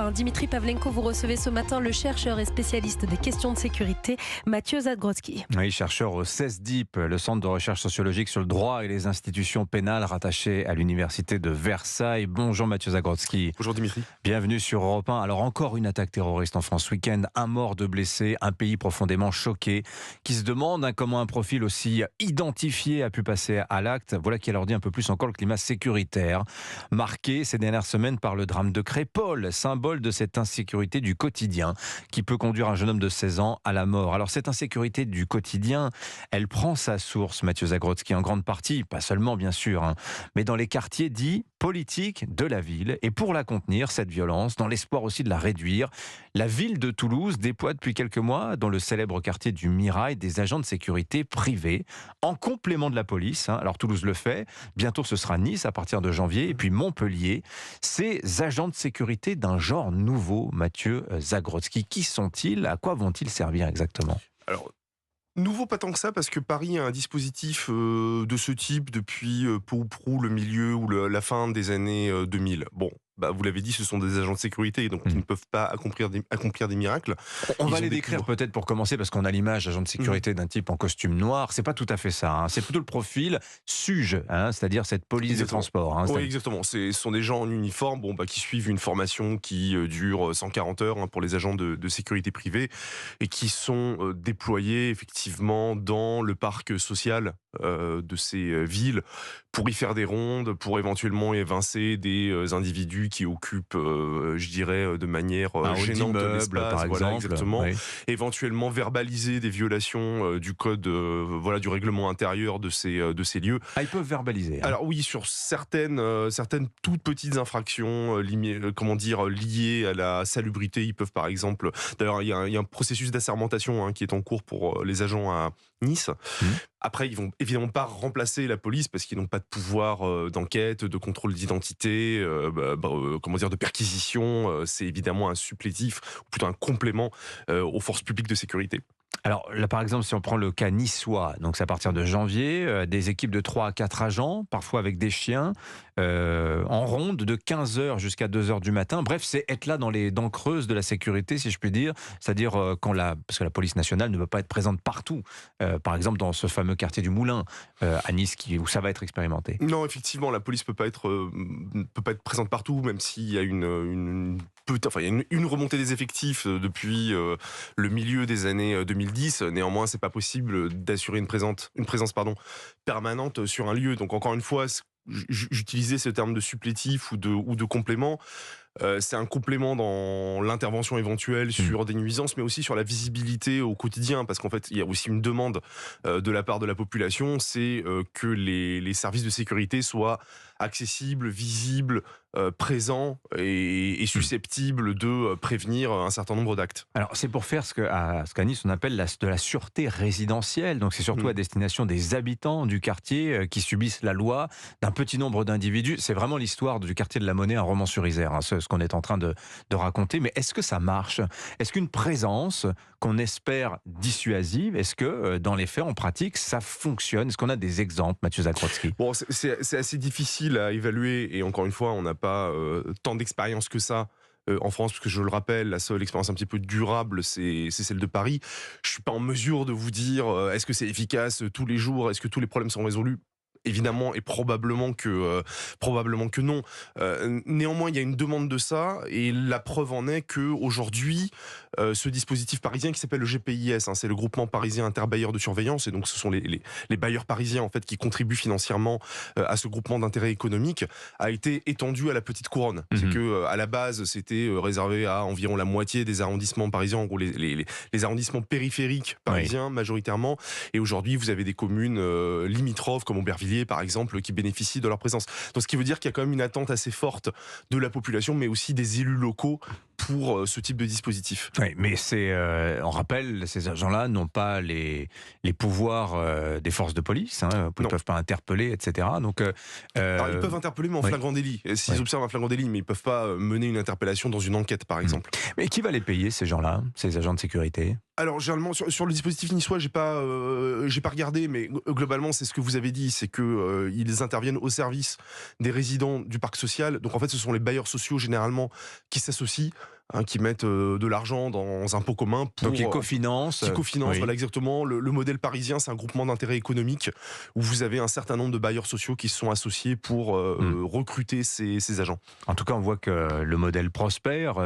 matin. Dimitri Pavlenko, vous recevez ce matin le chercheur et spécialiste des questions de sécurité, Mathieu Zadgrodzki. Oui, chercheur au CESDIP, le Centre de recherche sociologique sur le droit et les institutions pénales rattaché à l'Université de Versailles. Bonjour Mathieu Zadgrodzki. Bonjour Dimitri. Bienvenue sur Europe 1. Alors encore une attaque terroriste en France ce week-end, un mort, 2 blessés, un pays profondément choqué, qui se demande comment un profil aussi identifié a pu passer à l'acte. Voilà qui alourdit un peu plus encore le climat sécuritaire, marqué ces dernières semaines par le drame de Crépol, symbole de cette insécurité du quotidien qui peut conduire un jeune homme de 16 ans à la mort. Alors cette insécurité du quotidien, elle prend sa source, Mathieu Zadgrodzki, en grande partie, pas seulement bien sûr, mais dans les quartiers dits politiques de la ville. Et pour la contenir, cette violence, dans l'espoir aussi de la réduire, la ville de Toulouse déploie depuis quelques mois, dans le célèbre quartier du Mirail, des agents de sécurité privés, en complément de la police. Alors Toulouse le fait, bientôt ce sera Nice à partir de janvier, et puis Montpellier. Ces agents de sécurité d'un genre nouveau, Mathieu Zadgrodzki, qui sont-ils? À quoi vont-ils servir exactement? Alors, nouveau pas tant que ça, parce que Paris a un dispositif de ce type depuis peu ou prou le milieu ou la fin des années 2000. Bon, vous l'avez dit, ce sont des agents de sécurité, donc ils ne peuvent pas accomplir des miracles. On va les décrire peut-être pour commencer, parce qu'on a l'image agent de sécurité d'un type en costume noir. C'est pas tout à fait ça. C'est plutôt le profil SUGE, c'est-à-dire cette police des transports. Oui, exactement. Ce sont des gens en uniforme qui suivent une formation qui dure 140 heures pour les agents de sécurité privée et qui sont déployés effectivement dans le parc social de ces villes pour y faire des rondes, pour éventuellement évincer des individus qui occupent, je dirais, de manière gênante l'espace, par exemple, exactement. Oui. Éventuellement verbaliser des violations du code, du règlement intérieur de ces lieux. Ils peuvent verbaliser. Alors oui, sur certaines toutes petites infractions liées à la salubrité, ils peuvent par exemple. D'ailleurs, il y a un processus d'assermentation qui est en cours pour les agents à Nice. Après, ils vont évidemment pas remplacer la police parce qu'ils n'ont pas de pouvoir d'enquête, de contrôle d'identité, de perquisition. C'est évidemment un supplétif, ou plutôt un complément aux forces publiques de sécurité. Alors là, par exemple, si on prend le cas niçois, donc c'est à partir de janvier, des équipes de 3 à 4 agents, parfois avec des chiens, en ronde de 15h jusqu'à 2h du matin. Bref, c'est être là dans les dents creuses de la sécurité, si je puis dire. C'est-à-dire parce que la police nationale ne peut pas être présente partout. Par exemple, dans ce fameux quartier du Moulin, à Nice, où ça va être expérimenté. Non, effectivement, la police peut pas être présente partout, même s'il y a une remontée des effectifs depuis le milieu des années 2010. Néanmoins, c'est pas possible d'assurer une présence permanente sur un lieu. Donc encore une fois, j'utilisais ce terme de supplétif ou de complément. C'est un complément dans l'intervention éventuelle sur des nuisances, mais aussi sur la visibilité au quotidien, parce qu'en fait, il y a aussi une demande de la part de la population, c'est que les services de sécurité soient accessibles, visibles, présents et susceptibles de prévenir un certain nombre d'actes. Alors, c'est pour faire ce qu'à Nice on appelle de la sûreté résidentielle. Donc, c'est surtout à destination des habitants du quartier qui subissent la loi, d'un petit nombre d'individus. C'est vraiment l'histoire du quartier de la Monnaie, un roman sur Isère, ce qu'on est en train de raconter. Mais est-ce que ça marche? Est-ce qu'une présence qu'on espère dissuasive, est-ce que dans les faits, en pratique, ça fonctionne? Est-ce qu'on a des exemples, Mathieu Zadgrodzki? Bon, c'est assez difficile à évaluer, et encore une fois, on n'a pas tant d'expérience que ça en France, parce que je le rappelle, la seule expérience un petit peu durable, c'est celle de Paris. Je suis pas en mesure de vous dire est-ce que c'est efficace tous les jours, est-ce que tous les problèmes sont résolus? Évidemment et probablement que non. Néanmoins, il y a une demande de ça, et la preuve en est que aujourd'hui, ce dispositif parisien qui s'appelle le GPIS, c'est le groupement parisien interbailleurs de surveillance, et donc ce sont les bailleurs parisiens en fait qui contribuent financièrement à ce groupement d'intérêt économique, a été étendu à la petite couronne. C'est que à la base, c'était réservé à environ la moitié des arrondissements parisiens, en gros les arrondissements périphériques parisiens majoritairement, et aujourd'hui vous avez des communes limitrophes comme Aubervilliers par exemple qui bénéficient de leur présence. Donc ce qui veut dire qu'il y a quand même une attente assez forte de la population, mais aussi des élus locaux pour ce type de dispositif. Oui, mais on rappelle, ces agents-là n'ont pas les pouvoirs des forces de police, ils ne peuvent pas interpeller, etc. Donc, alors, ils peuvent interpeller, mais en flagrant délit. S'ils observent un flagrant délit, mais ils ne peuvent pas mener une interpellation dans une enquête, par exemple. Mais qui va les payer, ces gens-là, ces agents de sécurité? Alors généralement sur le dispositif niçois, j'ai pas regardé, mais globalement c'est ce que vous avez dit, c'est que ils interviennent au service des résidents du parc social. Donc en fait ce sont les bailleurs sociaux généralement qui s'associent qui mettent de l'argent dans un pot commun pour... Donc ils cofinancent. Qui cofinancent, oui. voilà exactement. Le modèle parisien, c'est un groupement d'intérêt économique où vous avez un certain nombre de bailleurs sociaux qui se sont associés pour recruter ces agents. En tout cas, on voit que le modèle prospère.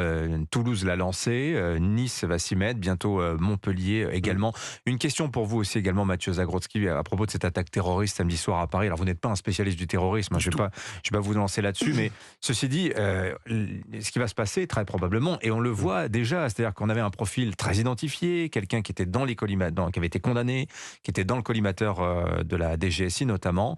Toulouse l'a lancé, Nice va s'y mettre, bientôt Montpellier également. Une question pour vous aussi également, Mathieu Zagrodzki, à propos de cette attaque terroriste samedi soir à Paris. Alors vous n'êtes pas un spécialiste du terrorisme, je ne vais pas vous lancer là-dessus, mais ceci dit, ce qui va se passer très probablement, et on le voit déjà, c'est-à-dire qu'on avait un profil très identifié, quelqu'un qui était dans les collimateurs, qui avait été condamné, qui était dans le collimateur de la DGSI notamment,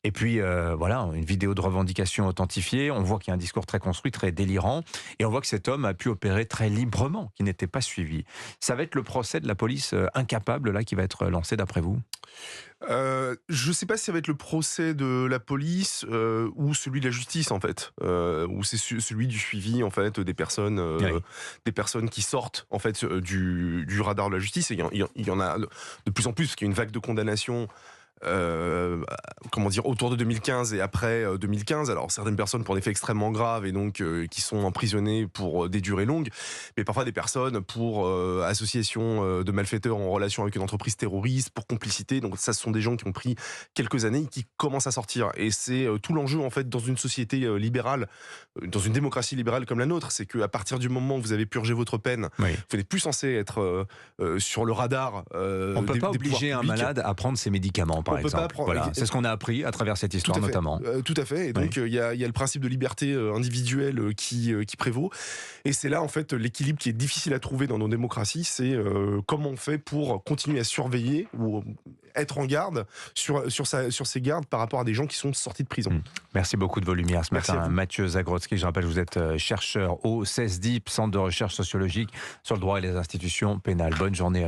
et puis voilà, une vidéo de revendication authentifiée, on voit qu'il y a un discours très construit, très délirant, et on voit que cet homme a pu opérer très librement, qui n'était pas suivi. Ça va être le procès de la police incapable là qui va être lancé d'après vous? Je ne sais pas si ça va être le procès de la police ou celui de la justice en fait, ou c'est celui du suivi en fait des personnes qui sortent en fait du radar de la justice. Et il y en a de plus en plus parce qu'il y a une vague de condamnations. Comment dire, autour de 2015 et après 2015. Alors certaines personnes pour des faits extrêmement graves et donc qui sont emprisonnées pour des durées longues, mais parfois des personnes pour association de malfaiteurs en relation avec une entreprise terroriste, pour complicité. Donc ça, ce sont des gens qui ont pris quelques années et qui commencent à sortir. Et c'est tout l'enjeu en fait dans une société libérale, dans une démocratie libérale comme la nôtre, c'est qu'à partir du moment où vous avez purgé votre peine, Oui. vous n'êtes plus censé être sur le radar. On ne peut pas obliger un malade à prendre ses médicaments, par exemple. Voilà. C'est ce qu'on a appris à travers cette histoire, notamment. Tout à fait. Et donc, il y a le principe de liberté individuelle qui prévaut. Et c'est là, en fait, l'équilibre qui est difficile à trouver dans nos démocraties. C'est comment on fait pour continuer à surveiller ou être en garde sur ses gardes par rapport à des gens qui sont sortis de prison. Merci beaucoup de vos lumières ce matin, Mathieu Zagrodzki. Je rappelle, vous êtes chercheur au CESDIP, Centre de recherche sociologique sur le droit et les institutions pénales. Bonne journée à vous.